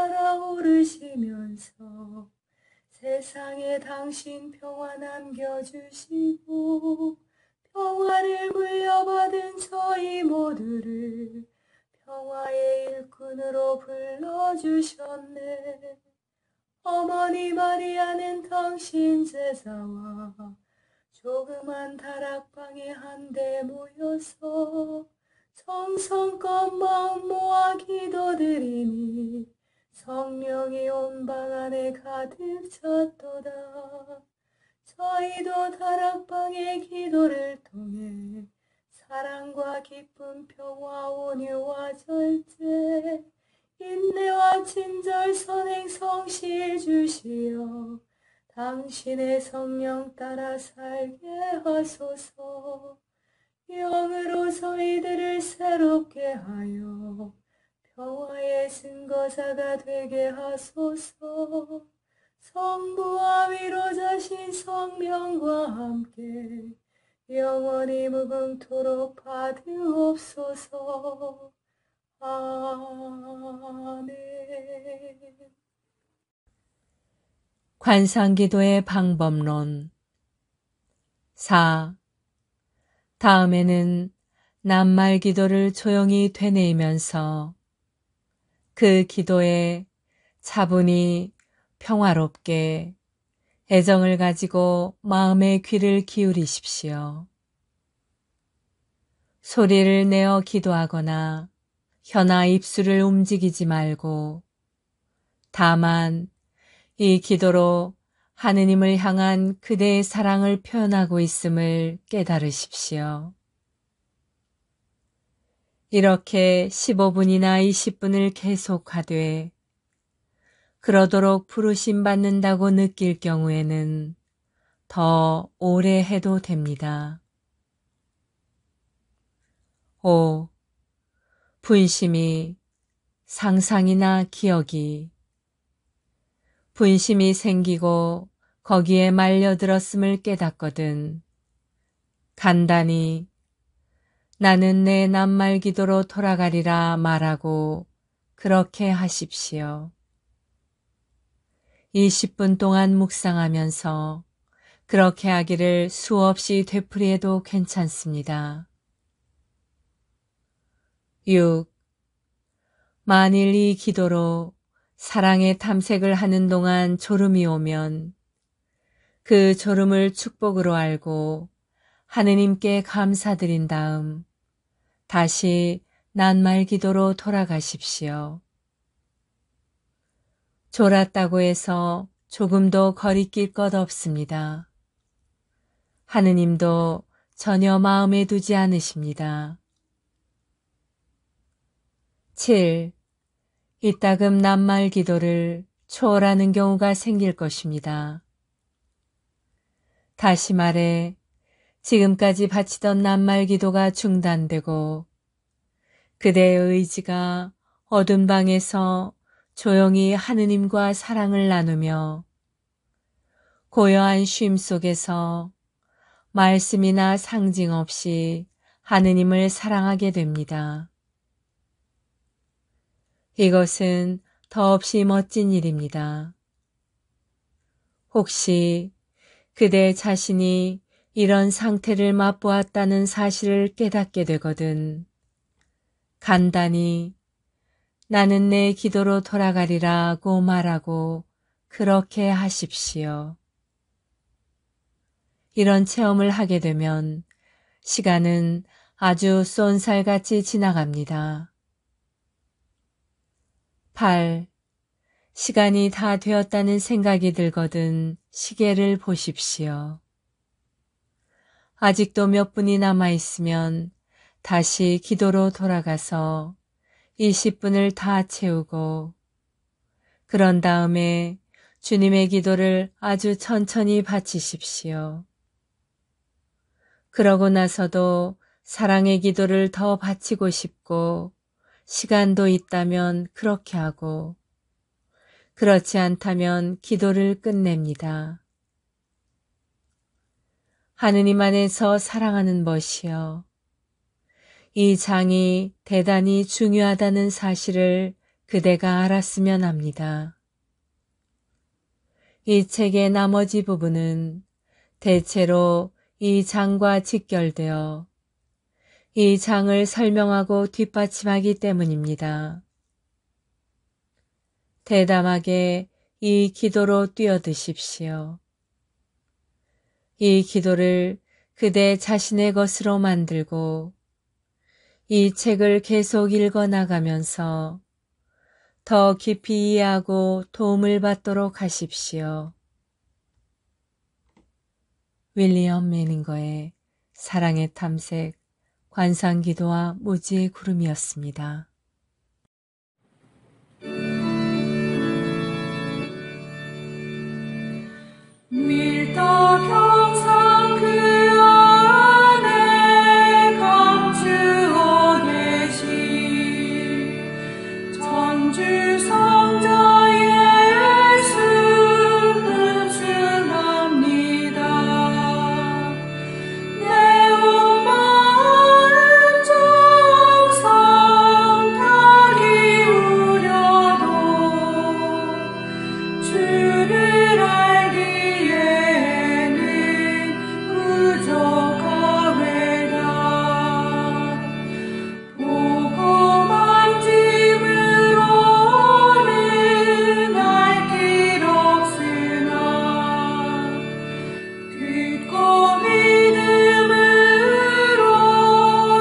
달아오르시면서 세상에 당신 평화 남겨주시고 평화를 물려받은 저희 모두를 평화의 일꾼으로 불러주셨네. 어머니 마리아는 당신 제자와 조그만 다락방에 한데 모여서 정성껏 마음 모아 기도드리니 성령이 온 방 안에 가득 찼도다. 저희도 다락방의 기도를 통해 사랑과 기쁨, 평화, 온유와 절제, 인내와 친절, 선행, 성실 주시어 당신의 성령 따라 살게 하소서. 영으로 저희들을 새롭게 하여 평화의 증거자가 되게 하소서. 성부와 위로자신 성령과 함께 영원히 무궁토록 받으옵소서. 아멘. 관상기도의 방법론 4. 다음에는 낱말 기도를 조용히 되뇌이면서 그 기도에 차분히 평화롭게 애정을 가지고 마음의 귀를 기울이십시오. 소리를 내어 기도하거나 혀나 입술을 움직이지 말고 다만 이 기도로 하느님을 향한 그대의 사랑을 표현하고 있음을 깨달으십시오. 이렇게 15분이나 20분을 계속하되 그러도록 부르심 받는다고 느낄 경우에는 더 오래 해도 됩니다. 5. 분심이, 상상이나 기억이 분심이 생기고 거기에 말려들었음을 깨닫거든 간단히 나는 내 낱말 기도로 돌아가리라 말하고 그렇게 하십시오. 20분 동안 묵상하면서 그렇게 하기를 수없이 되풀이해도 괜찮습니다. 6. 만일 이 기도로 사랑의 탐색을 하는 동안 졸음이 오면 그 졸음을 축복으로 알고 하느님께 감사드린 다음 다시 낱말 기도로 돌아가십시오. 졸았다고 해서 조금도 거리낄 것 없습니다. 하느님도 전혀 마음에 두지 않으십니다. 7. 이따금 낱말 기도를 초월하는 경우가 생길 것입니다. 다시 말해 지금까지 바치던 낱말 기도가 중단되고 그대의 의지가 어두운 방에서 조용히 하느님과 사랑을 나누며 고요한 쉼 속에서 말씀이나 상징 없이 하느님을 사랑하게 됩니다. 이것은 더없이 멋진 일입니다. 혹시 그대 자신이 이런 상태를 맛보았다는 사실을 깨닫게 되거든 간단히 나는 내 기도로 돌아가리라고 말하고 그렇게 하십시오. 이런 체험을 하게 되면 시간은 아주 쏜살같이 지나갑니다. 8. 시간이 다 되었다는 생각이 들거든 시계를 보십시오. 아직도 몇 분이 남아 있으면 다시 기도로 돌아가서 20분을 다 채우고 그런 다음에 주님의 기도를 아주 천천히 바치십시오. 그러고 나서도 사랑의 기도를 더 바치고 싶고 시간도 있다면 그렇게 하고 그렇지 않다면 기도를 끝냅니다. 하느님 안에서 사랑하는 것이요. 이 장이 대단히 중요하다는 사실을 그대가 알았으면 합니다. 이 책의 나머지 부분은 대체로 이 장과 직결되어 이 장을 설명하고 뒷받침하기 때문입니다. 대담하게 이 기도로 뛰어드십시오. 이 기도를 그대 자신의 것으로 만들고 이 책을 계속 읽어나가면서 더 깊이 이해하고 도움을 받도록 하십시오. 윌리엄 매닝거의 사랑의 탐색, 관상기도와 무지의 구름이었습니다. 밀도 평상 그 안에 감추어 계신 전주 성자 예수 흠숭합니다. 내 온 마음 정성 다 기울여도 주를 알기에는 부족하외다. 보고 만짐으로는 알 길 없으나 듣고 믿음으로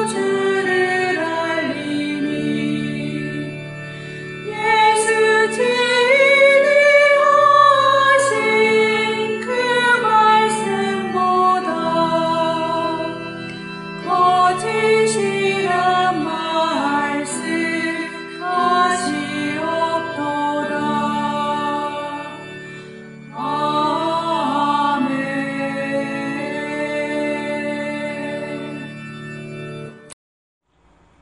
주를 알리니 예수 친히 하신 그 말씀보다 거짓이란 말씀 다시 없도다.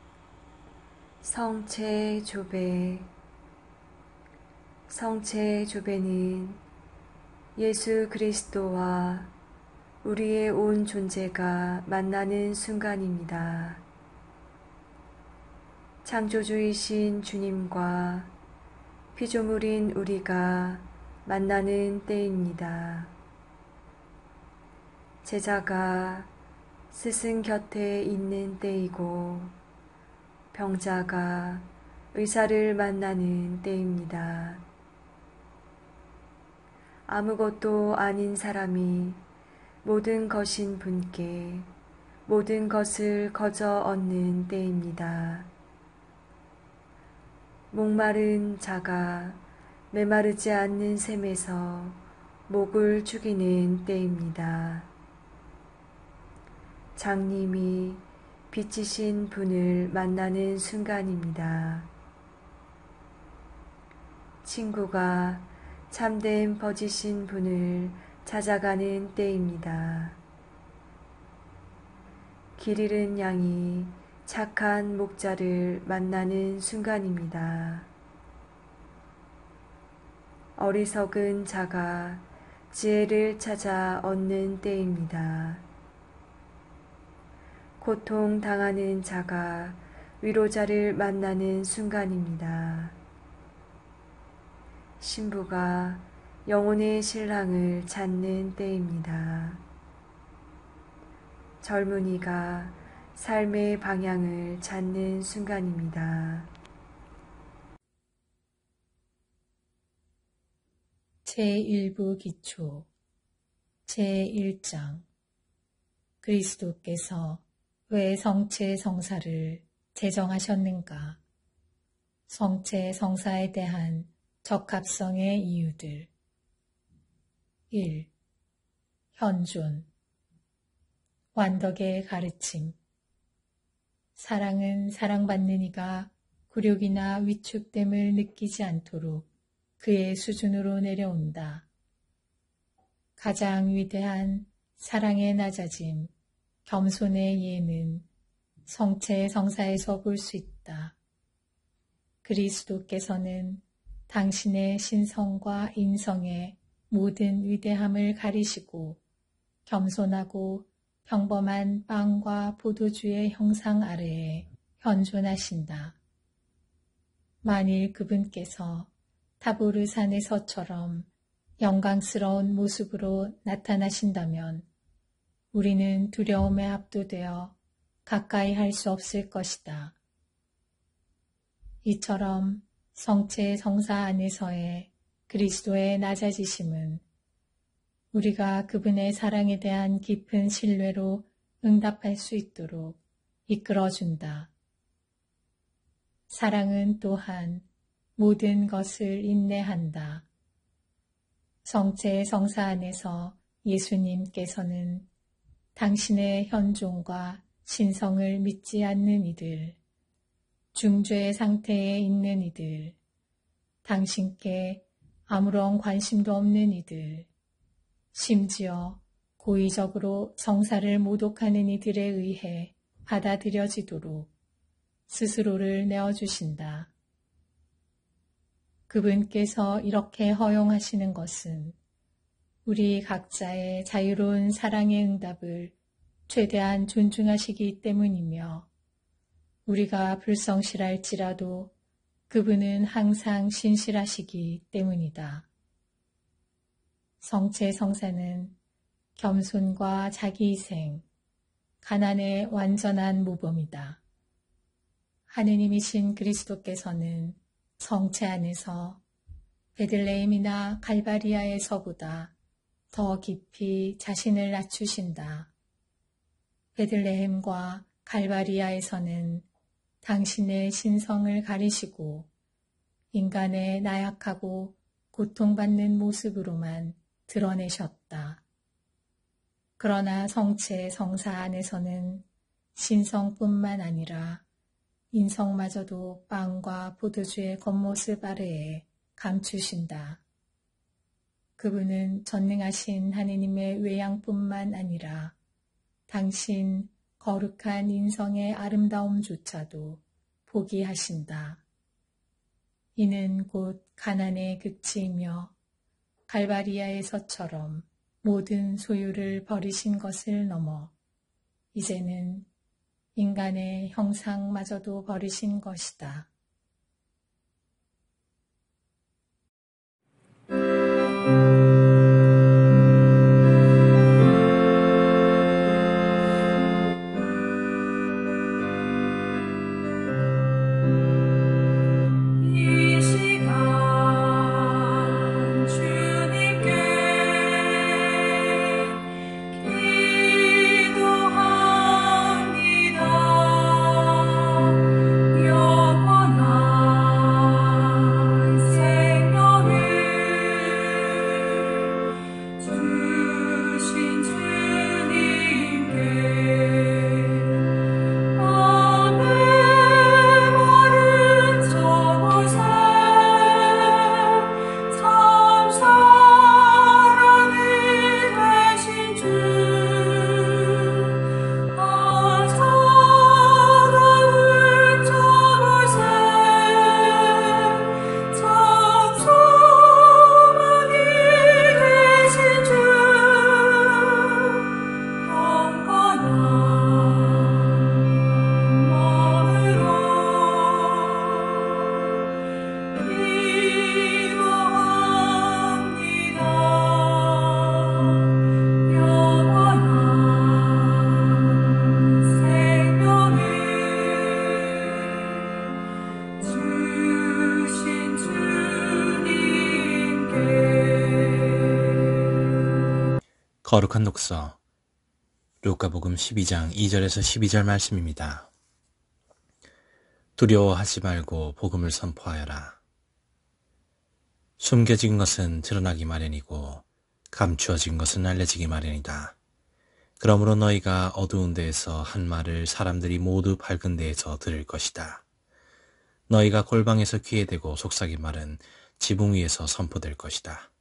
아멘. 성체 조배. 성체 조배는 예수 그리스도와 우리의 온 존재가 만나는 순간입니다. 창조주이신 주님과 피조물인 우리가 만나는 때입니다. 제자가 스승 곁에 있는 때이고 병자가 의사를 만나는 때입니다. 아무것도 아닌 사람이 모든 것인 분께 모든 것을 거저 얻는 때입니다. 목마른 자가 메마르지 않는 샘에서 목을 죽이는 때입니다. 장님이 빛이신 분을 만나는 순간입니다. 친구가 참된 버지신 분을 찾아가는 때입니다. 길 잃은 양이 착한 목자를 만나는 순간입니다. 어리석은 자가 지혜를 찾아 얻는 때입니다. 고통당하는 자가 위로자를 만나는 순간입니다. 신부가 영혼의 신랑을 찾는 때입니다. 젊은이가 삶의 방향을 찾는 순간입니다. 제1부 기초 제1장 그리스도께서 왜 성체 성사를 제정하셨는가? 성체 성사에 대한 적합성의 이유들. 1. 현존. 완덕의 가르침. 사랑은 사랑받는 이가 굴욕이나 위축됨을 느끼지 않도록 그의 수준으로 내려온다. 가장 위대한 사랑의 낮아짐, 겸손의 예는 성체 성사에서 볼 수 있다. 그리스도께서는 당신의 신성과 인성의 모든 위대함을 가리시고 겸손하고 평범한 빵과 포도주의 형상 아래에 현존하신다. 만일 그분께서 타보르 산에서처럼 영광스러운 모습으로 나타나신다면 우리는 두려움에 압도되어 가까이 할 수 없을 것이다. 이처럼 성체 성사 안에서의 그리스도의 낮아지심은 우리가 그분의 사랑에 대한 깊은 신뢰로 응답할 수 있도록 이끌어준다. 사랑은 또한 모든 것을 인내한다. 성체 성사 안에서 예수님께서는 당신의 현존과 신성을 믿지 않는 이들, 중죄 상태에 있는 이들, 당신께 아무런 관심도 없는 이들, 심지어 고의적으로 성사를 모독하는 이들에 의해 받아들여지도록 스스로를 내어주신다. 그분께서 이렇게 허용하시는 것은 우리 각자의 자유로운 사랑의 응답을 최대한 존중하시기 때문이며 우리가 불성실할지라도 그분은 항상 신실하시기 때문이다. 성체 성사는 겸손과 자기희생, 가난의 완전한 모범이다. 하느님이신 그리스도께서는 성체 안에서 베들레헴이나 갈바리아에서보다 더 깊이 자신을 낮추신다. 베들레헴과 갈바리아에서는 당신의 신성을 가리시고 인간의 나약하고 고통받는 모습으로만 드러내셨다. 그러나 성체 성사 안에서는 신성뿐만 아니라 인성마저도 빵과 포도주의 겉모습 아래에 감추신다. 그분은 전능하신 하느님의 외양뿐만 아니라 당신 거룩한 인성의 아름다움조차도 포기하신다. 이는 곧 가난의 극치이며 갈바리아에서처럼 모든 소유를 버리신 것을 넘어 이제는 인간의 형상마저도 버리신 것이다. 거룩한 독서 루카복음 12장 2절에서 12절 말씀입니다. 두려워하지 말고 복음을 선포하여라. 숨겨진 것은 드러나기 마련이고 감추어진 것은 알려지기 마련이다. 그러므로 너희가 어두운 데에서 한 말을 사람들이 모두 밝은 데에서 들을 것이다. 너희가 골방에서 귀에 대고 속삭인 말은 지붕 위에서 선포될 것이다.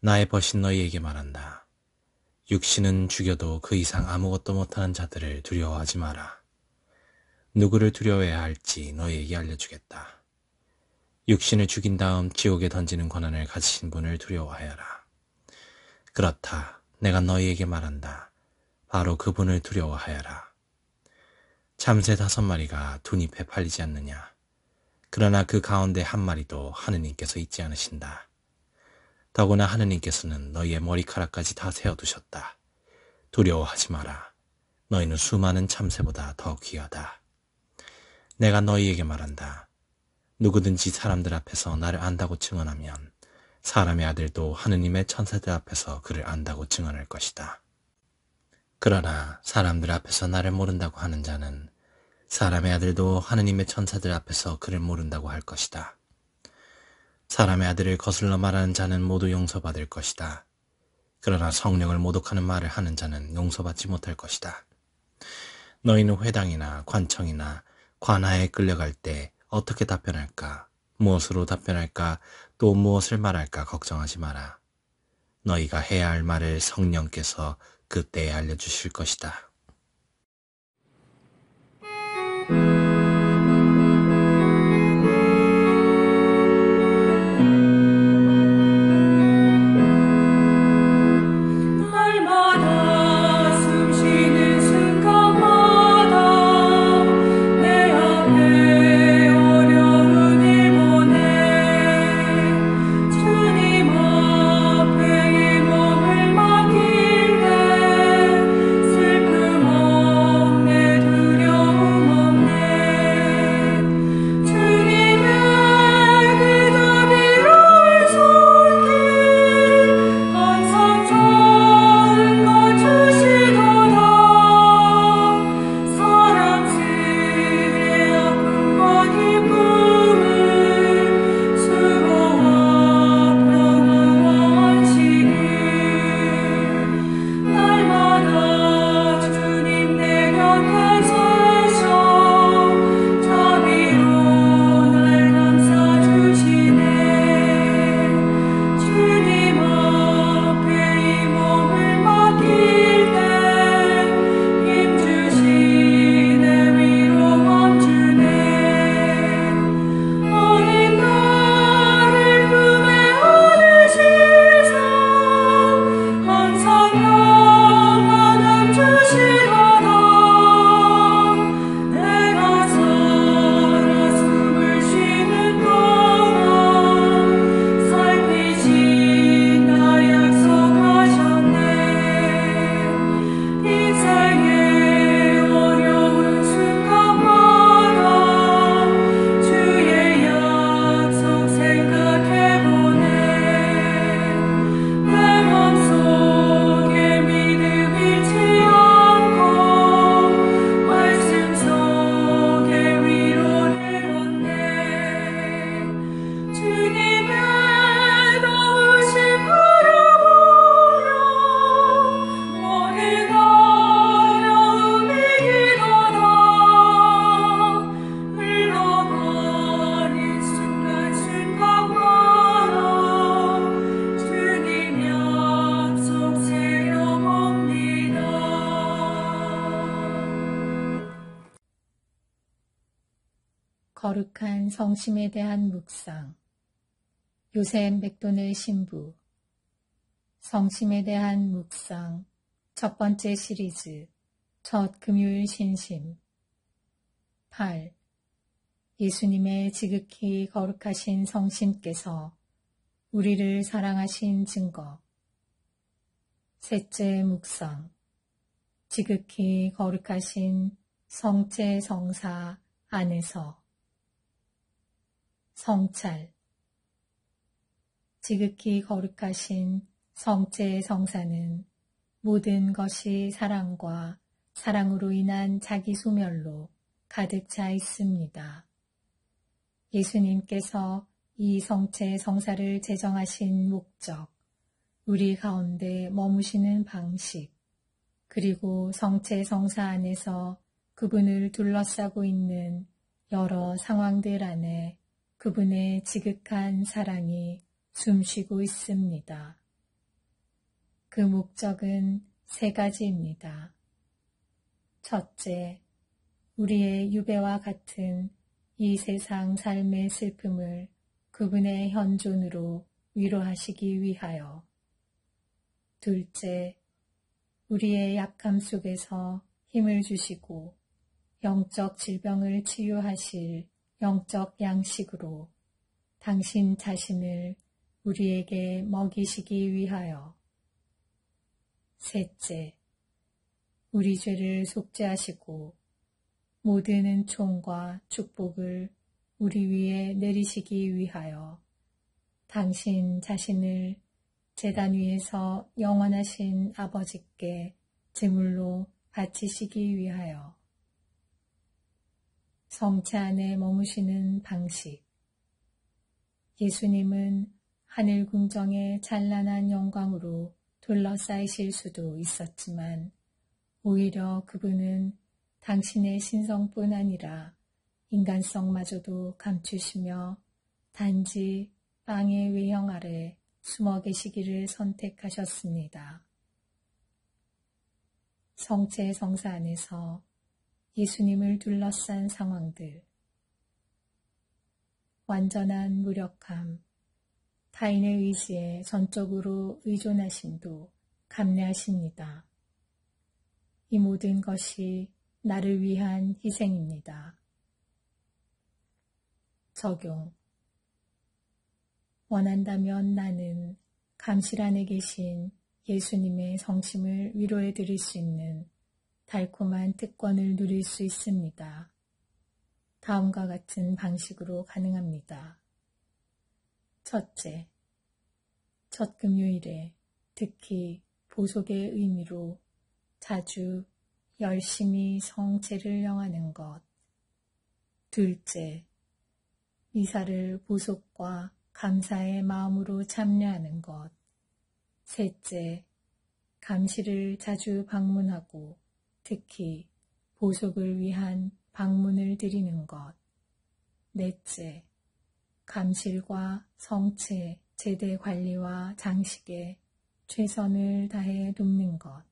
나의 벗인 너희에게 말한다. 육신은 죽여도 그 이상 아무것도 못하는 자들을 두려워하지 마라. 누구를 두려워해야 할지 너희에게 알려주겠다. 육신을 죽인 다음 지옥에 던지는 권한을 가지신 분을 두려워하여라. 그렇다. 내가 너희에게 말한다. 바로 그분을 두려워하여라. 참새 5마리가 두 잎에 팔리지 않느냐. 그러나 그 가운데 한 마리도 하느님께서 잊지 않으신다. 더구나 하느님께서는 너희의 머리카락까지 다 세어두셨다. 두려워하지 마라. 너희는 수많은 참새보다 더 귀하다. 내가 너희에게 말한다. 누구든지 사람들 앞에서 나를 안다고 증언하면 사람의 아들도 하느님의 천사들 앞에서 그를 안다고 증언할 것이다. 그러나 사람들 앞에서 나를 모른다고 하는 자는 사람의 아들도 하느님의 천사들 앞에서 그를 모른다고 할 것이다. 사람의 아들을 거슬러 말하는 자는 모두 용서받을 것이다. 그러나 성령을 모독하는 말을 하는 자는 용서받지 못할 것이다. 너희는 회당이나 관청이나 관하에 끌려갈 때 어떻게 답변할까? 무엇으로 답변할까? 또 무엇을 말할까? 걱정하지 마라. 너희가 해야 할 말을 성령께서 그때에 알려주실 것이다. 거룩한 성심에 대한 묵상. 요셉 맥도넬 신부. 성심에 대한 묵상. 첫 번째 시리즈. 첫 금요일 신심. 8. 예수님의 지극히 거룩하신 성심께서 우리를 사랑하신 증거. 셋째 묵상. 지극히 거룩하신 성체 성사 안에서. 성찰. 지극히 거룩하신 성체 성사는 모든 것이 사랑과 사랑으로 인한 자기 소멸로 가득 차 있습니다. 예수님께서 이 성체 성사를 제정하신 목적, 우리 가운데 머무시는 방식, 그리고 성체 성사 안에서 그분을 둘러싸고 있는 여러 상황들 안에 그분의 지극한 사랑이 숨쉬고 있습니다. 그 목적은 세 가지입니다. 첫째, 우리의 유배와 같은 이 세상 삶의 슬픔을 그분의 현존으로 위로하시기 위하여. 둘째, 우리의 약함 속에서 힘을 주시고 영적 질병을 치유하실 영적 양식으로 당신 자신을 우리에게 먹이시기 위하여. 셋째, 우리 죄를 속죄하시고 모든 은총과 축복을 우리 위에 내리시기 위하여 당신 자신을 제단 위에서 영원하신 아버지께 제물로 바치시기 위하여. 성체 안에 머무시는 방식. 예수님은 하늘 궁정의 찬란한 영광으로 둘러싸이실 수도 있었지만 오히려 그분은 당신의 신성뿐 아니라 인간성마저도 감추시며 단지 빵의 외형 아래 숨어 계시기를 선택하셨습니다. 성체 성사 안에서 예수님을 둘러싼 상황들. 완전한 무력함, 타인의 의지에 전적으로 의존하심도 감내하십니다. 이 모든 것이 나를 위한 희생입니다. 적용. 원한다면 나는 감실 안에 계신 예수님의 성심을 위로해 드릴 수 있는 달콤한 특권을 누릴 수 있습니다. 다음과 같은 방식으로 가능합니다. 첫째, 첫 금요일에 특히 보속의 의미로 자주 열심히 성체를 영하는 것. 둘째, 미사를 보속과 감사의 마음으로 참여하는 것. 셋째, 감시를 자주 방문하고 특히 보속을 위한 방문을 드리는 것. 넷째, 감실과 성체, 제대 관리와 장식에 최선을 다해 돕는 것.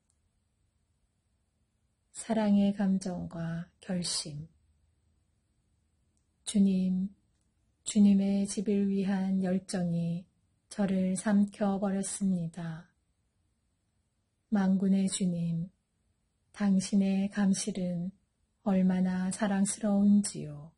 사랑의 감정과 결심. 주님의 집을 위한 열정이 저를 삼켜버렸습니다. 만군의 주님, 당신의 감실은 얼마나 사랑스러운지요.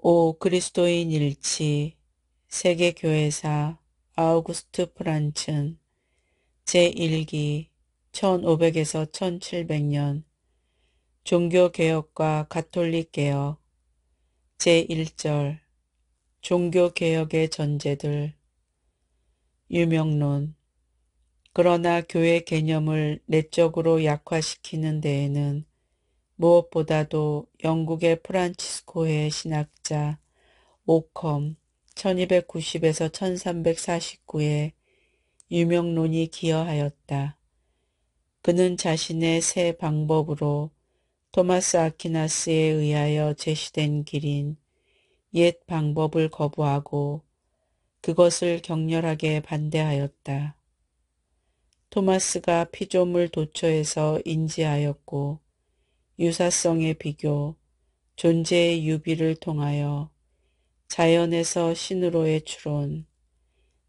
오 그리스도인 일치 세계교회사 아우구스트 프란츠 제1기 1500에서 1700년 종교개혁과 가톨릭개혁 제1절 종교개혁의 전제들 유명론 그러나 교회 개념을 내적으로 약화시키는 데에는 무엇보다도 영국의 프란치스코회 신학자 오컴 1290에서 1349의 유명론이 기여하였다. 그는 자신의 새 방법으로 토마스 아퀴나스에 의하여 제시된 길인 옛 방법을 거부하고 그것을 격렬하게 반대하였다. 토마스가 피조물 도처에서 인지하였고 유사성의 비교, 존재의 유비를 통하여 자연에서 신으로의 추론,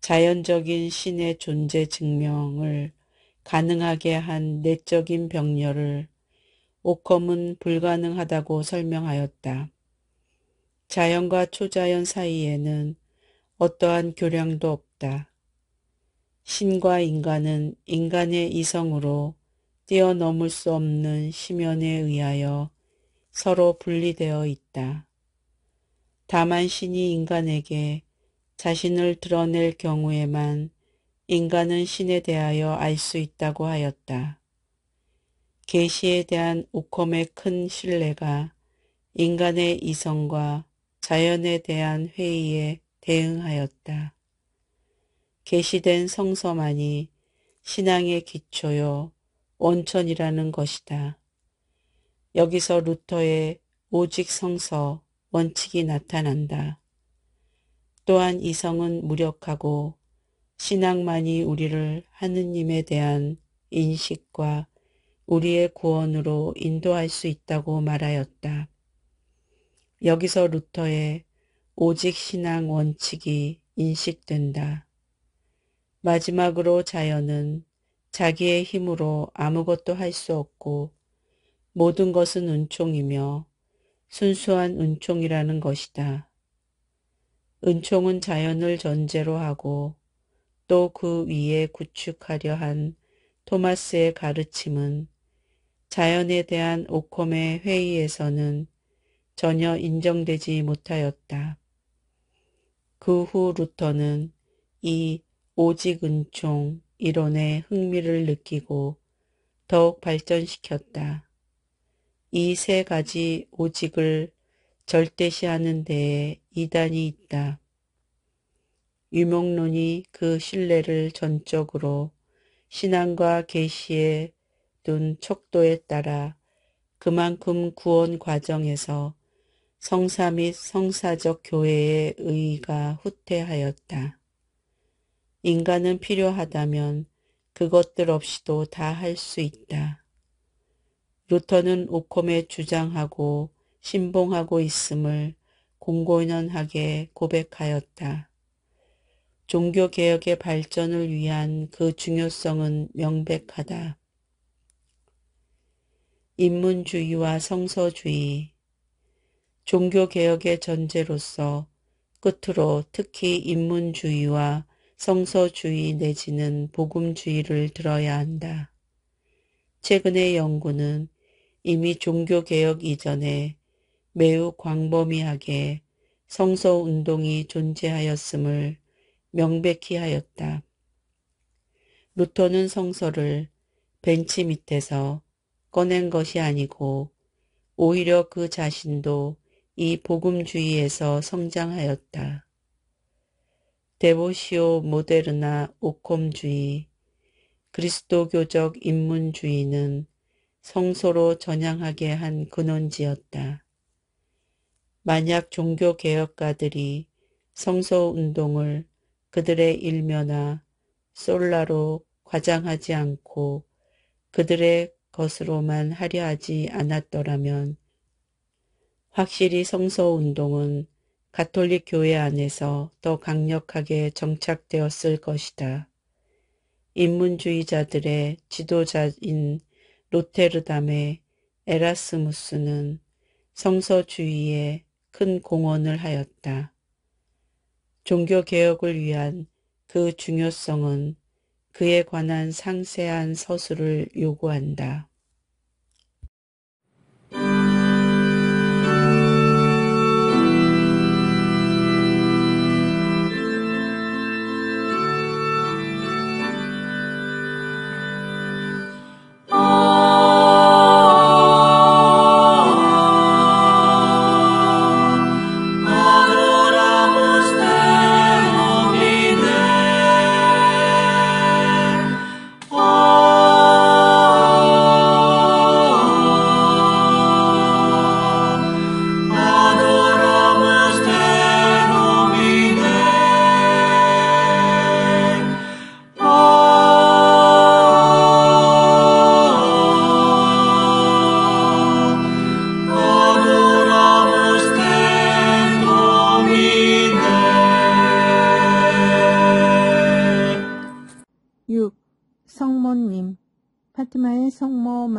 자연적인 신의 존재 증명을 가능하게 한 내적인 병렬을 오컴은 불가능하다고 설명하였다. 자연과 초자연 사이에는 어떠한 교량도 없다. 신과 인간은 인간의 이성으로 뛰어넘을 수 없는 심연에 의하여 서로 분리되어 있다. 다만 신이 인간에게 자신을 드러낼 경우에만 인간은 신에 대하여 알 수 있다고 하였다. 계시에 대한 오컴의 큰 신뢰가 인간의 이성과 자연에 대한 회의에 대응하였다. 계시된 성서만이 신앙의 기초요 원천이라는 것이다. 여기서 루터의 오직 성서 원칙이 나타난다. 또한 이성은 무력하고 신앙만이 우리를 하느님에 대한 인식과 우리의 구원으로 인도할 수 있다고 말하였다. 여기서 루터의 오직 신앙 원칙이 인식된다. 마지막으로 자연은 자기의 힘으로 아무것도 할 수 없고 모든 것은 은총이며 순수한 은총이라는 것이다. 은총은 자연을 전제로 하고 또 그 위에 구축하려 한 토마스의 가르침은 자연에 대한 오컴의 회의에서는 전혀 인정되지 못하였다. 그 후 루터는 이 오직 은총 이론에 흥미를 느끼고 더욱 발전시켰다. 이 세 가지 오직을 절대시하는 데에 이단이 있다. 유목론이 그 신뢰를 전적으로 신앙과 계시에 둔 척도에 따라 그만큼 구원 과정에서 성사 및 성사적 교회의 의의가 후퇴하였다. 인간은 필요하다면 그것들 없이도 다 할 수 있다. 루터는 오컴에 주장하고 신봉하고 있음을 공공연하게 고백하였다. 종교개혁의 발전을 위한 그 중요성은 명백하다. 인문주의와 성서주의, 종교개혁의 전제로서 끝으로 특히 인문주의와 성서주의 내지는 복음주의를 들어야 한다. 최근의 연구는 이미 종교개혁 이전에 매우 광범위하게 성서운동이 존재하였음을 명백히 하였다. 루터는 성서를 벤치 밑에서 꺼낸 것이 아니고 오히려 그 자신도 이 복음주의에서 성장하였다. 데보시오 모데르나 오컴주의, 그리스도교적 인문주의는 성소로 전향하게 한 근원지였다. 만약 종교개혁가들이 성서운동을 그들의 일면화 솔라로 과장하지 않고 그들의 것으로만 하려 하지 않았더라면 확실히 성서운동은 가톨릭 교회 안에서 더 강력하게 정착되었을 것이다. 인문주의자들의 지도자인 로테르담의 에라스무스는 성서주의에 큰 공헌을 하였다. 종교개혁을 위한 그 중요성은 그에 관한 상세한 서술을 요구한다.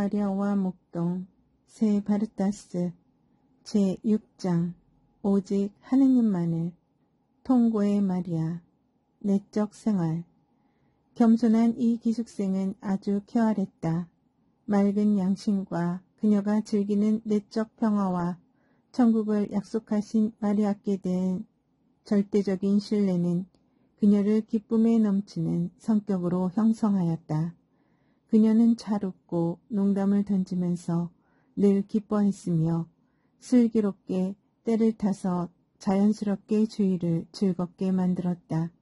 마리아와 목동 세 바르타스 제6장 오직 하느님만을 통고의 마리아 내적 생활 겸손한 이 기숙생은 아주 쾌활했다. 맑은 양심과 그녀가 즐기는 내적 평화와 천국을 약속하신 마리아께 대한 절대적인 신뢰는 그녀를 기쁨에 넘치는 성격으로 형성하였다. 그녀는 잘 웃고 농담을 던지면서 늘 기뻐했으며 슬기롭게 때를 타서 자연스럽게 주위를 즐겁게 만들었다.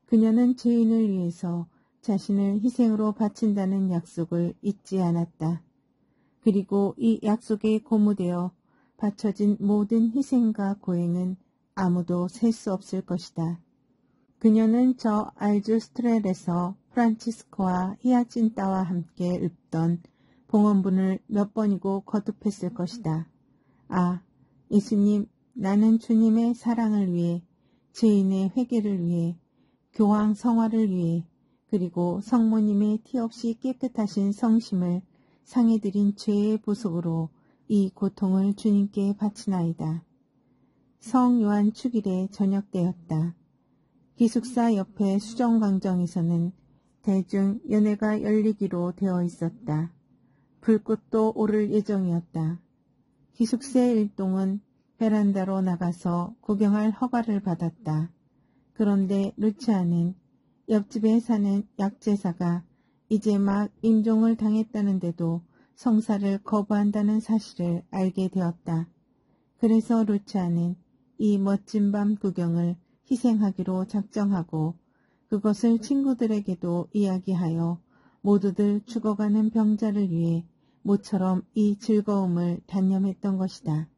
그녀는 죄인을 위해서 자신을 희생으로 바친다는 약속을 잊지 않았다. 그리고 이 약속에 고무되어 바쳐진 모든 희생과 고행은 아무도 셀 수 없을 것이다. 그녀는 저 알주스트렐에서 프란치스코와 히아친타와 함께 읊던 봉헌문을 몇 번이고 거듭했을 것이다. 아, 예수님, 나는 주님의 사랑을 위해, 죄인의 회개를 위해, 교황 성화를 위해, 그리고 성모님의 티 없이 깨끗하신 성심을 상해드린 죄의 보석으로 이 고통을 주님께 바치나이다. 성 요한 축일에 저녁 때였다. 기숙사 옆의 수정광장에서는 대중 연회가 열리기로 되어 있었다. 불꽃도 오를 예정이었다. 기숙사 일동은 베란다로 나가서 구경할 허가를 받았다. 그런데 루치아는 옆집에 사는 약제사가 이제 막 임종을 당했다는데도 성사를 거부한다는 사실을 알게 되었다. 그래서 루치아는 이 멋진 밤 구경을 희생하기로 작정하고 그것을 친구들에게도 이야기하여 모두들 죽어가는 병자를 위해 모처럼 이 즐거움을 단념했던 것이다.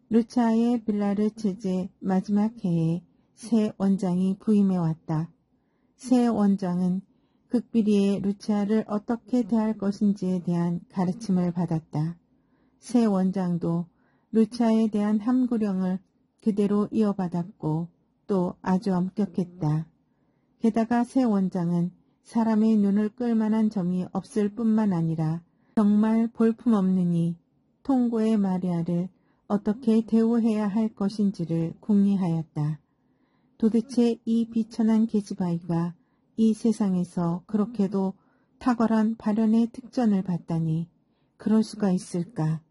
루치아의 빌라르 체제 마지막 해에 새 원장이 부임해왔다. 새 원장은 극비리의 루치아를 어떻게 대할 것인지에 대한 가르침을 받았다. 새 원장도 루치아에 대한 함구령을 그대로 이어받았고 또 아주 엄격했다. 게다가 새 원장은 사람의 눈을 끌만한 점이 없을 뿐만 아니라 정말 볼품없느니 통고의 마리아를 어떻게 대우해야 할 것인지를 궁리하였다. 도대체 이 비천한 계집아이가 이 세상에서 그렇게도 탁월한 발현의 특전을 받다니 그럴 수가 있을까?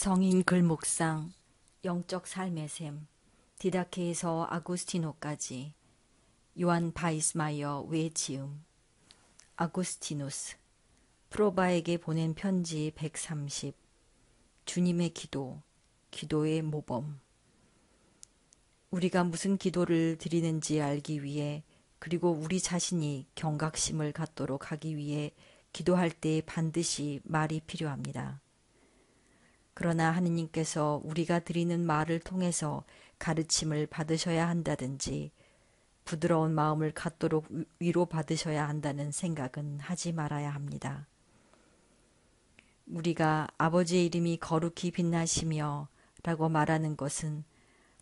성인 글목상, 영적 삶의 셈, 디다케에서 아구스티노까지, 요한 바이스마이어 외지음, 아구스티누스, 프로바에게 보낸 편지 130, 주님의 기도, 기도의 모범. 우리가 무슨 기도를 드리는지 알기 위해 그리고 우리 자신이 경각심을 갖도록 하기 위해 기도할 때 반드시 말이 필요합니다. 그러나 하느님께서 우리가 드리는 말을 통해서 가르침을 받으셔야 한다든지 부드러운 마음을 갖도록 위로받으셔야 한다는 생각은 하지 말아야 합니다. 우리가 아버지의 이름이 거룩히 빛나시며 라고 말하는 것은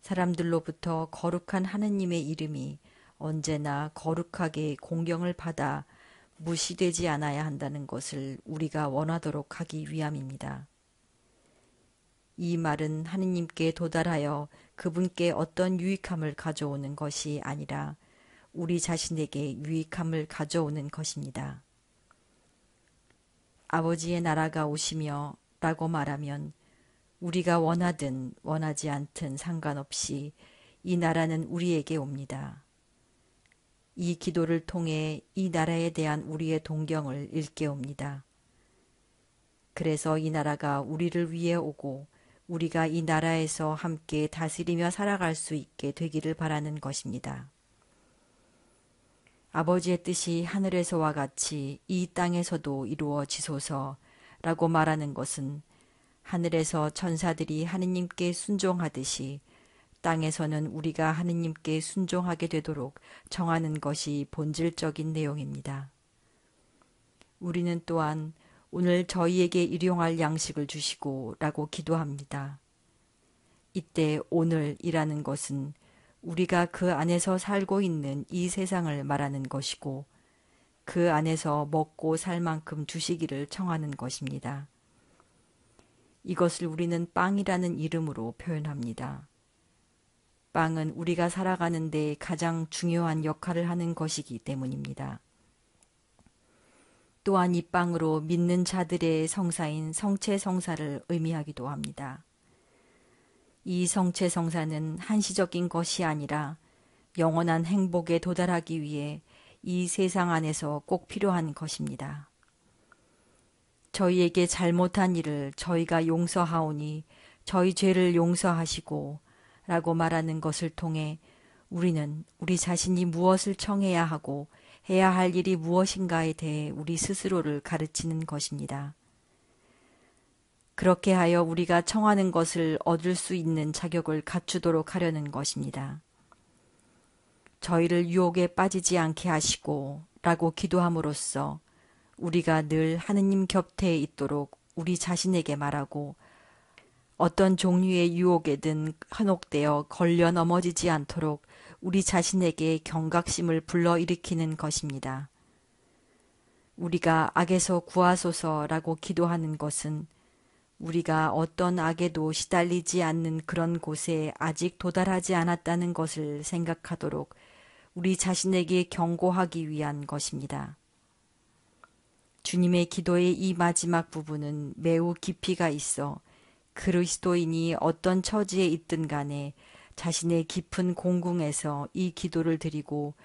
사람들로부터 거룩한 하느님의 이름이 언제나 거룩하게 공경을 받아 무시되지 않아야 한다는 것을 우리가 원하도록 하기 위함입니다. 이 말은 하느님께 도달하여 그분께 어떤 유익함을 가져오는 것이 아니라 우리 자신에게 유익함을 가져오는 것입니다. 아버지의 나라가 오시며 라고 말하면 우리가 원하든 원하지 않든 상관없이 이 나라는 우리에게 옵니다. 이 기도를 통해 이 나라에 대한 우리의 동경을 일깨웁니다. 그래서 이 나라가 우리를 위해 오고 우리가 이 나라에서 함께 다스리며 살아갈 수 있게 되기를 바라는 것입니다. 아버지의 뜻이 하늘에서와 같이 이 땅에서도 이루어지소서라고 말하는 것은 하늘에서 천사들이 하느님께 순종하듯이 땅에서는 우리가 하느님께 순종하게 되도록 정하는 것이 본질적인 내용입니다. 우리는 또한 오늘 저희에게 일용할 양식을 주시고 라고 기도합니다. 이때 오늘이라는 것은 우리가 그 안에서 살고 있는 이 세상을 말하는 것이고 그 안에서 먹고 살 만큼 주시기를 청하는 것입니다. 이것을 우리는 빵이라는 이름으로 표현합니다. 빵은 우리가 살아가는 데 가장 중요한 역할을 하는 것이기 때문입니다. 또한 이 빵으로 믿는 자들의 성사인 성체성사를 의미하기도 합니다. 이 성체성사는 한시적인 것이 아니라 영원한 행복에 도달하기 위해 이 세상 안에서 꼭 필요한 것입니다. 저희에게 잘못한 일을 저희가 용서하오니 저희 죄를 용서하시고 라고 말하는 것을 통해 우리는 우리 자신이 무엇을 청해야 하고 해야 할 일이 무엇인가에 대해 우리 스스로를 가르치는 것입니다. 그렇게 하여 우리가 청하는 것을 얻을 수 있는 자격을 갖추도록 하려는 것입니다. 저희를 유혹에 빠지지 않게 하시고 라고 기도함으로써 우리가 늘 하느님 곁에 있도록 우리 자신에게 말하고 어떤 종류의 유혹에든 현혹되어 걸려 넘어지지 않도록 우리 자신에게 경각심을 불러일으키는 것입니다. 우리가 악에서 구하소서라고 기도하는 것은 우리가 어떤 악에도 시달리지 않는 그런 곳에 아직 도달하지 않았다는 것을 생각하도록 우리 자신에게 경고하기 위한 것입니다. 주님의 기도의 이 마지막 부분은 매우 깊이가 있어 그리스도인이 어떤 처지에 있든 간에 자신의 깊은 공궁에서 이 기도를 드리고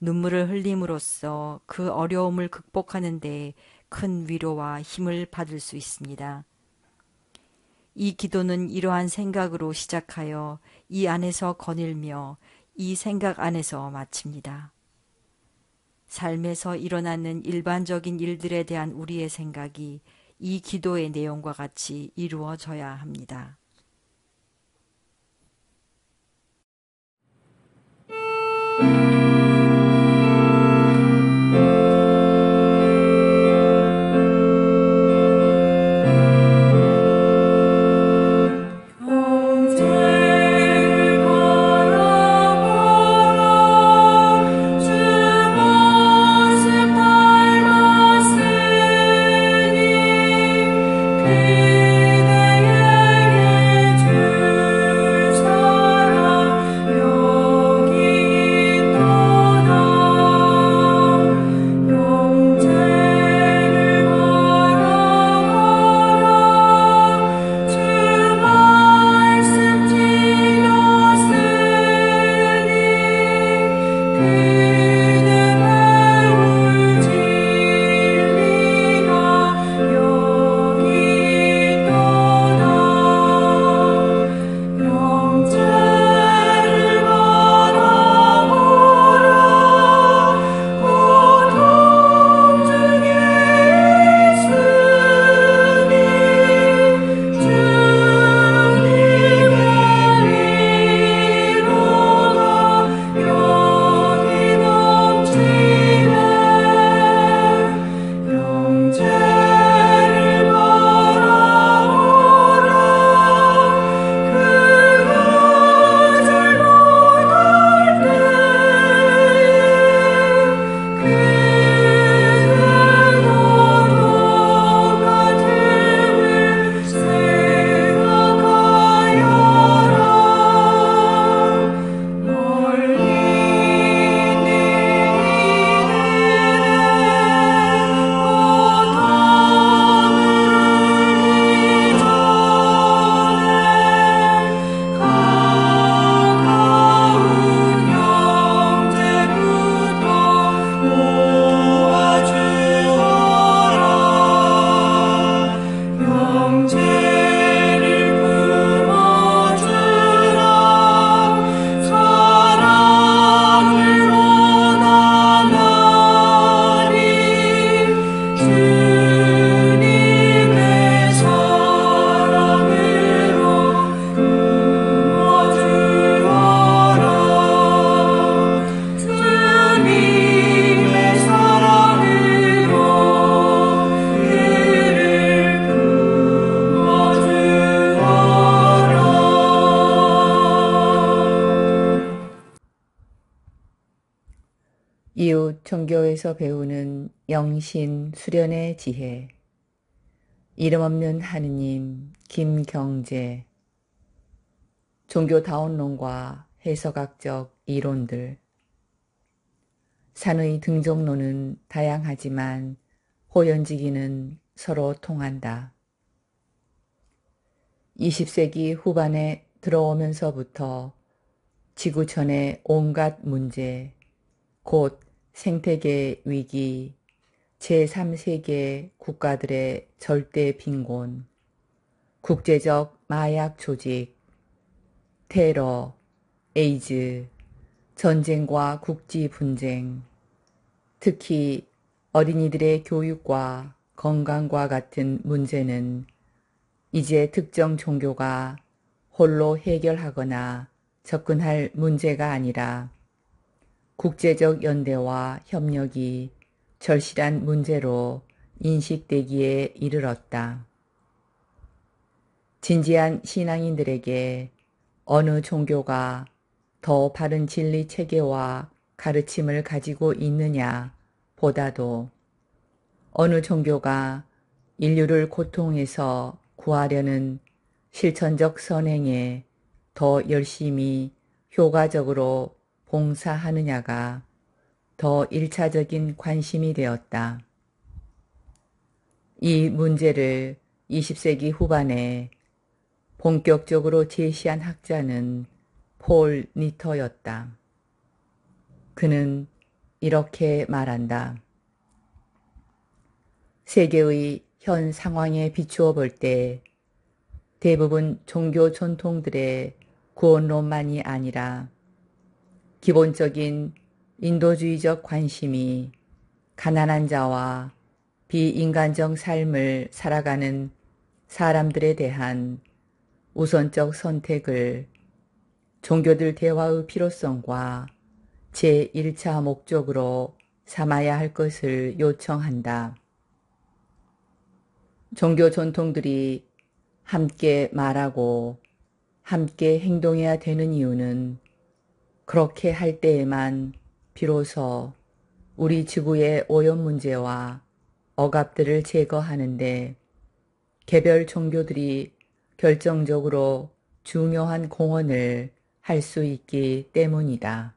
눈물을 흘림으로써 그 어려움을 극복하는 데 큰 위로와 힘을 받을 수 있습니다. 이 기도는 이러한 생각으로 시작하여 이 안에서 거닐며 이 생각 안에서 마칩니다. 삶에서 일어나는 일반적인 일들에 대한 우리의 생각이 이 기도의 내용과 같이 이루어져야 합니다. 그대에게 줄 사랑 여기 이웃 종교에서 배우는 영신 수련의 지혜. 이름 없는 하느님 김경재. 종교다원론과 해석학적 이론들. 산의 등정론은 다양하지만 호연지기는 서로 통한다. 20세기 후반에 들어오면서부터 지구촌의 온갖 문제, 곧 생태계 위기, 제3세계 국가들의 절대 빈곤, 국제적 마약 조직, 테러, 에이즈, 전쟁과 국지 분쟁, 특히 어린이들의 교육과 건강과 같은 문제는 이제 특정 종교가 홀로 해결하거나 접근할 문제가 아니라 국제적 연대와 협력이 절실한 문제로 인식되기에 이르렀다. 진지한 신앙인들에게 어느 종교가 더 바른 진리 체계와 가르침을 가지고 있느냐 보다도 어느 종교가 인류를 고통에서 구하려는 실천적 선행에 더 열심히 효과적으로 봉사하느냐가 더 1차적인 관심이 되었다. 이 문제를 20세기 후반에 본격적으로 제시한 학자는 폴 니터였다. 그는 이렇게 말한다. 세계의 현 상황에 비추어 볼 때 대부분 종교 전통들의 구원론만이 아니라 기본적인 인도주의적 관심이 가난한 자와 비인간적 삶을 살아가는 사람들에 대한 우선적 선택을 종교들 대화의 필요성과 제1차 목적으로 삼아야 할 것을 요청한다. 종교 전통들이 함께 말하고 함께 행동해야 되는 이유는 그렇게 할 때에만 비로소 우리 지구의 오염 문제와 억압들을 제거하는데 개별 종교들이 결정적으로 중요한 공헌을 할 수 있기 때문이다.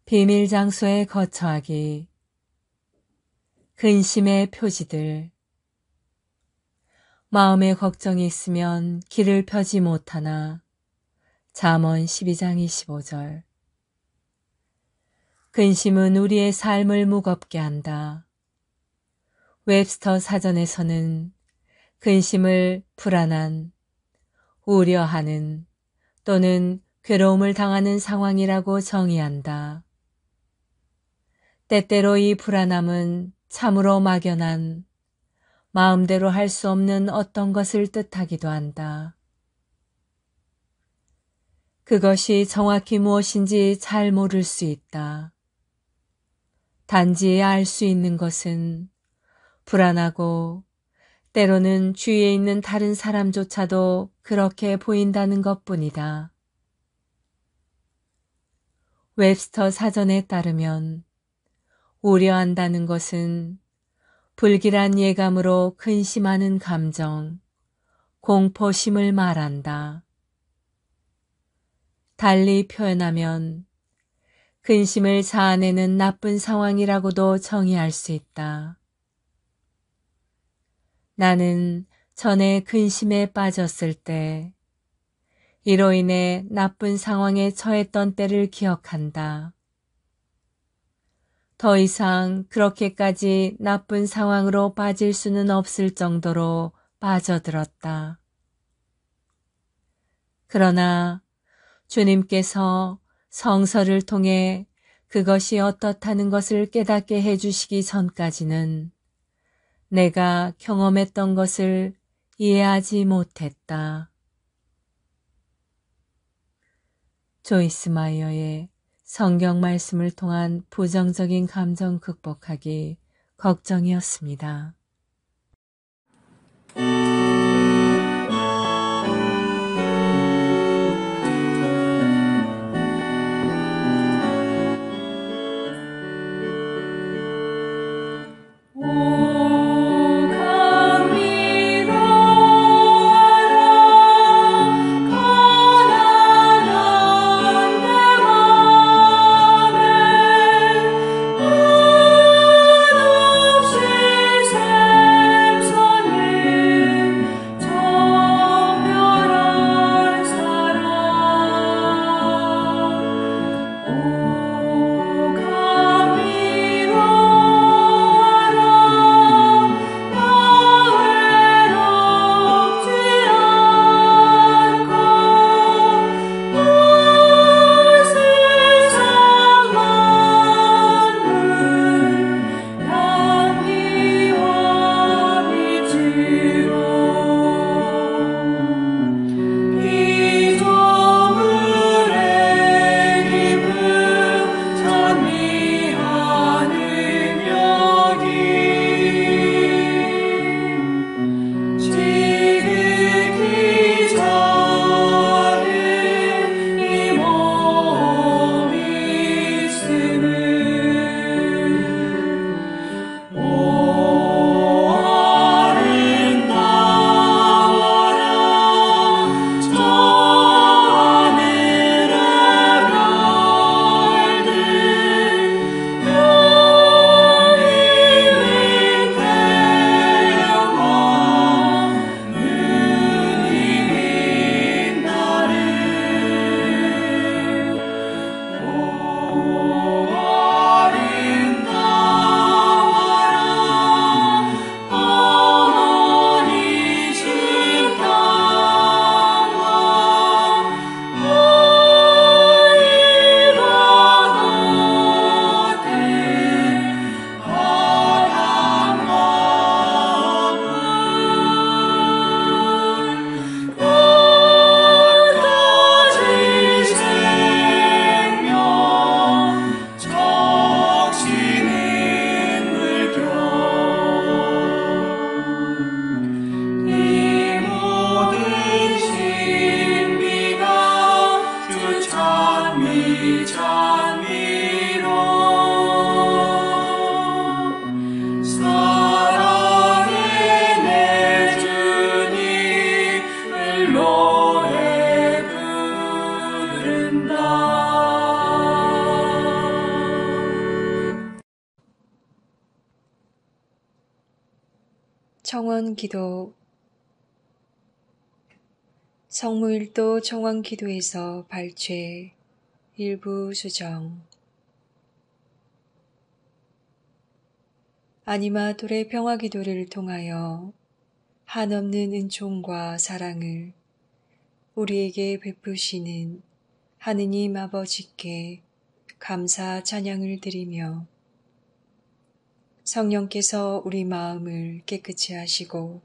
비밀 장소에 거처하기. 근심의 표지들. 마음에 걱정이 있으면 길을 펴지 못하나. 잠언 12장 25절. 근심은 우리의 삶을 무겁게 한다. 웹스터 사전에서는 근심을 불안한, 우려하는 또는 괴로움을 당하는 상황이라고 정의한다. 때때로 이 불안함은 참으로 막연한, 마음대로 할 수 없는 어떤 것을 뜻하기도 한다. 그것이 정확히 무엇인지 잘 모를 수 있다. 단지 알 수 있는 것은 불안하고 때로는 주위에 있는 다른 사람조차도 그렇게 보인다는 것뿐이다. 웹스터 사전에 따르면 우려한다는 것은 불길한 예감으로 근심하는 감정, 공포심을 말한다. 달리 표현하면 근심을 자아내는 나쁜 상황이라고도 정의할 수 있다. 나는 전에 근심에 빠졌을 때 이로 인해 나쁜 상황에 처했던 때를 기억한다. 더 이상 그렇게까지 나쁜 상황으로 빠질 수는 없을 정도로 빠져들었다. 그러나 주님께서 성서를 통해 그것이 어떻다는 것을 깨닫게 해주시기 전까지는 내가 경험했던 것을 이해하지 못했다. 조이스 마이어의 성경 말씀을 통한 부정적인 감정 극복하기 걱정이었습니다. 청원기도 성무일도 청원기도에서 발췌 일부 수정 아니마돌의 평화기도를 통하여 한없는 은총과 사랑을 우리에게 베푸시는 하느님 아버지께 감사 찬양을 드리며 성령께서 우리 마음을 깨끗이 하시고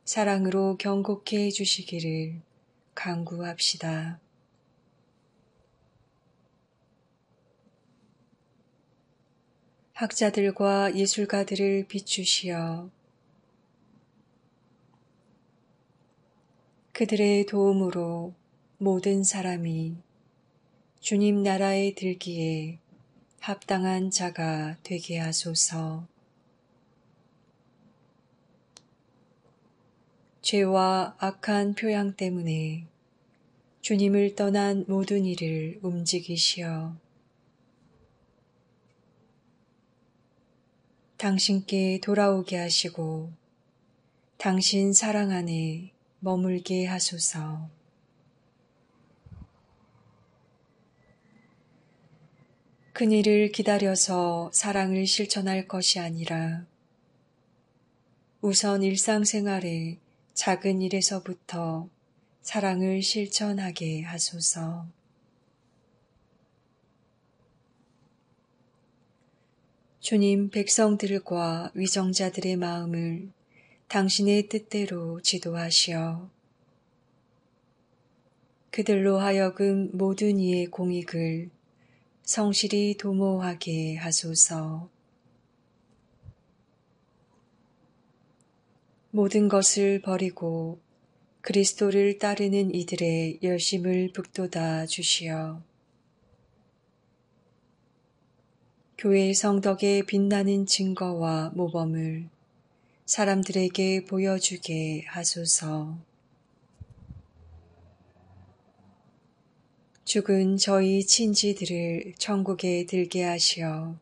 사랑으로 경고케 해주시기를 간구합시다. 학자들과 예술가들을 비추시어 그들의 도움으로 모든 사람이 주님 나라에 들기에 합당한 자가 되게 하소서. 죄와 악한 표양 때문에 주님을 떠난 모든 이를 움직이시어 당신께 돌아오게 하시고 당신 사랑 안에 머물게 하소서. 그일을 기다려서 사랑을 실천할 것이 아니라 우선 일상생활의 작은 일에서부터 사랑을 실천하게 하소서. 주님, 백성들과 위정자들의 마음을 당신의 뜻대로 지도하시어 그들로 하여금 모든 이의 공익을 성실히 도모하게 하소서. 모든 것을 버리고 그리스도를 따르는 이들의 열심을 북돋아 주시어 교회의 성덕의 빛나는 증거와 모범을 사람들에게 보여주게 하소서. 죽은 저희 친지들을 천국에 들게 하시어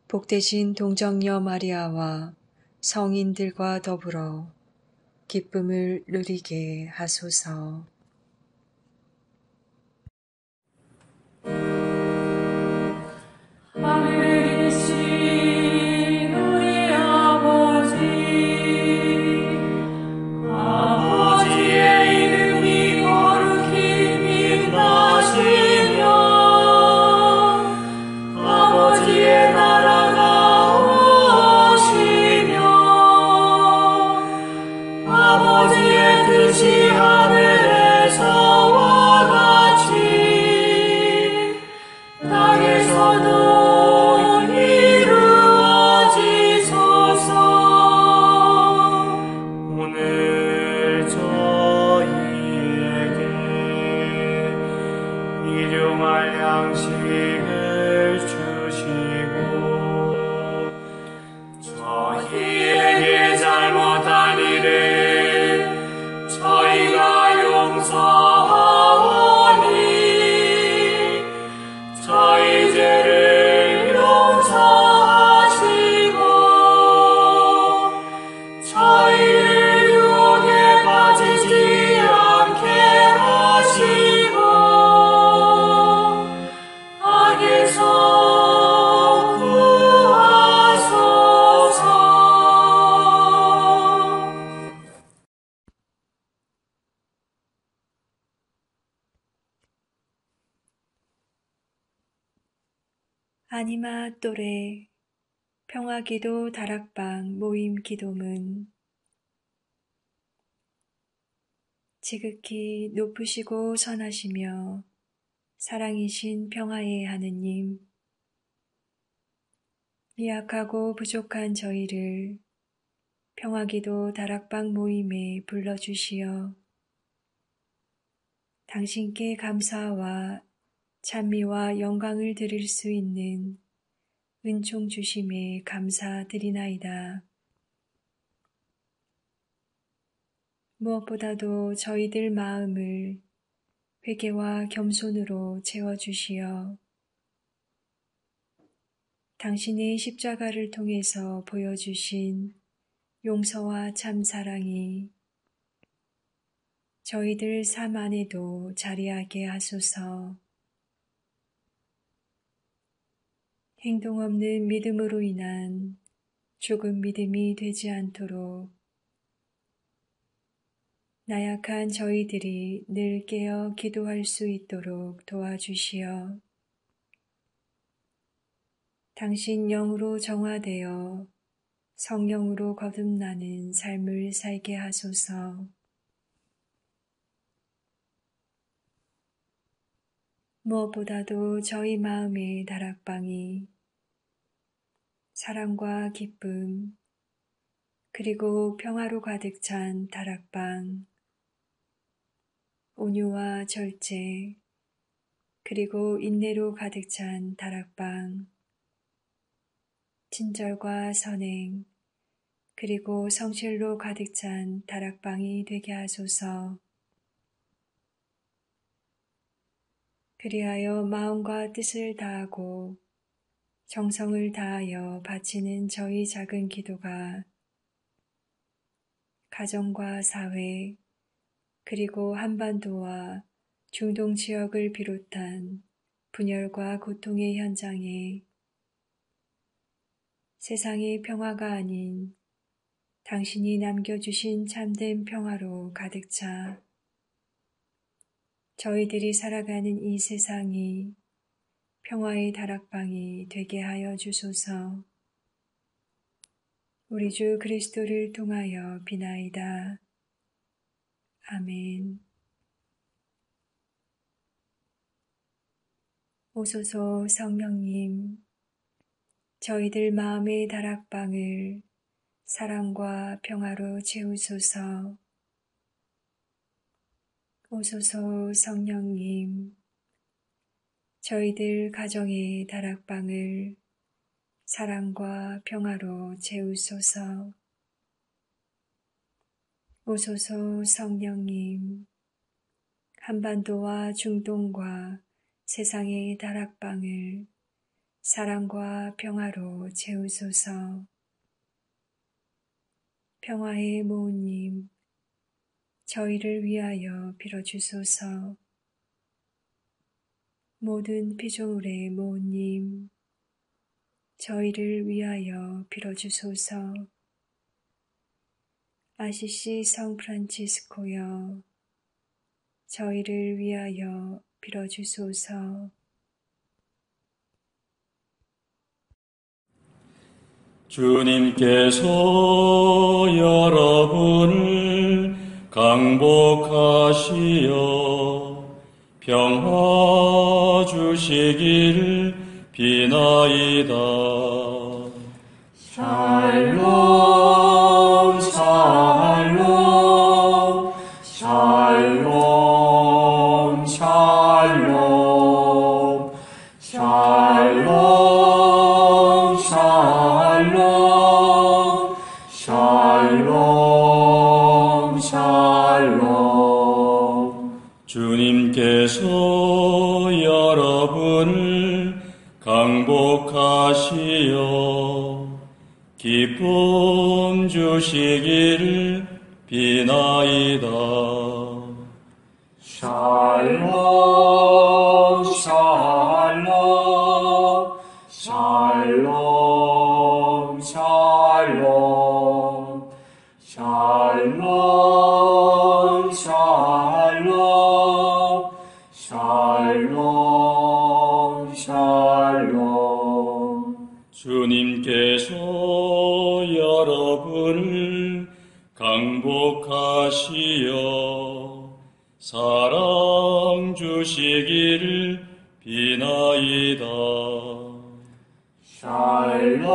복되신 동정녀 마리아와 성인들과 더불어 기쁨을 누리게 하소서. 하늘에 계신 우리 아버지, 아버지의 이름이 거룩히 빛나시며 아버지의 나라가 오시며 아버지의 뜻이 하늘에서와 같이 땅에서도 오늘 저희에게 일용할 양식을 주시고 저희에게 잘못한 일을 저희가 용서하오니 저희 죄를 용서하시고 저희를 유혹에 빠지지 않게 하시고 악에서 구하소서. 아니마 또래 평화기도 다락방 모임 기도문. 지극히 높으시고 선하시며 사랑이신 평화의 하느님, 미약하고 부족한 저희를 평화기도 다락방 모임에 불러주시어 당신께 감사와 찬미와 영광을 드릴 수 있는 은총 주심에 감사드리나이다. 무엇보다도 저희들 마음을 회개와 겸손으로 채워주시어 당신의 십자가를 통해서 보여주신 용서와 참 사랑이 저희들 삶 안에도 자리하게 하소서. 행동 없는 믿음으로 인한 조금 믿음이 되지 않도록 나약한 저희들이 늘 깨어 기도할 수 있도록 도와주시어 당신 영으로 정화되어 성령으로 거듭나는 삶을 살게 하소서. 무엇보다도 저희 마음의 다락방이 사랑과 기쁨 그리고 평화로 가득 찬 다락방, 온유와 절제 그리고 인내로 가득 찬 다락방, 친절과 선행 그리고 성실로 가득 찬 다락방이 되게 하소서. 그리하여 마음과 뜻을 다하고 정성을 다하여 바치는 저희 작은 기도가 가정과 사회, 그리고 한반도와 중동 지역을 비롯한 분열과 고통의 현장에 세상의 평화가 아닌 당신이 남겨주신 참된 평화로 가득 차 저희들이 살아가는 이 세상이 평화의 다락방이 되게 하여 주소서. 우리 주 그리스도를 통하여 비나이다. 아멘. 오소서 성령님, 저희들 마음의 다락방을 사랑과 평화로 채우소서. 오소서 성령님, 저희들 가정의 다락방을 사랑과 평화로 채우소서. 오소서 성령님, 한반도와 중동과 세상의 다락방을 사랑과 평화로 채우소서. 평화의 모우님, 저희를 위하여 빌어주소서. 모든 피조물의 모우님, 저희를 위하여 빌어주소서. 아시시 성 프란치스코여, 저희를 위하여 빌어주소서. 주님께서 여러분을 강복하시어 평화 주시기를 비나이다. 샬롬 샬롬 샬롬 샬롬 샬롬 샬롬 샬롬 샬롬. 주님께서 여러분을 강복하시어 기쁨 주시기를 비나이다. 샬롬 샬롬 샬롬 샬롬 샬롬 샬롬 샬롬 샬롬. 주님께서 여러분을 강복하시어 사랑 주시기를 비나이다. 샬롬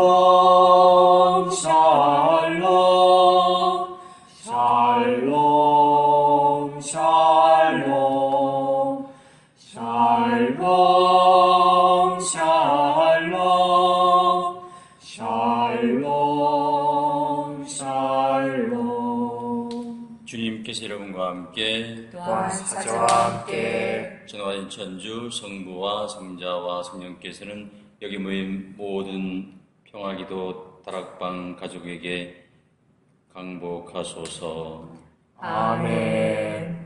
샬롬 샬롬 샬롬 샬롬 샬롬 샬롬 샬롬. 주님께서 여러분과 함께 또한 사자와 함께 전능하신 천주 성부와 성자와 성령께서는 여기 모인 모든 평화기도 다락방 가족에게 강복하소서. 아멘.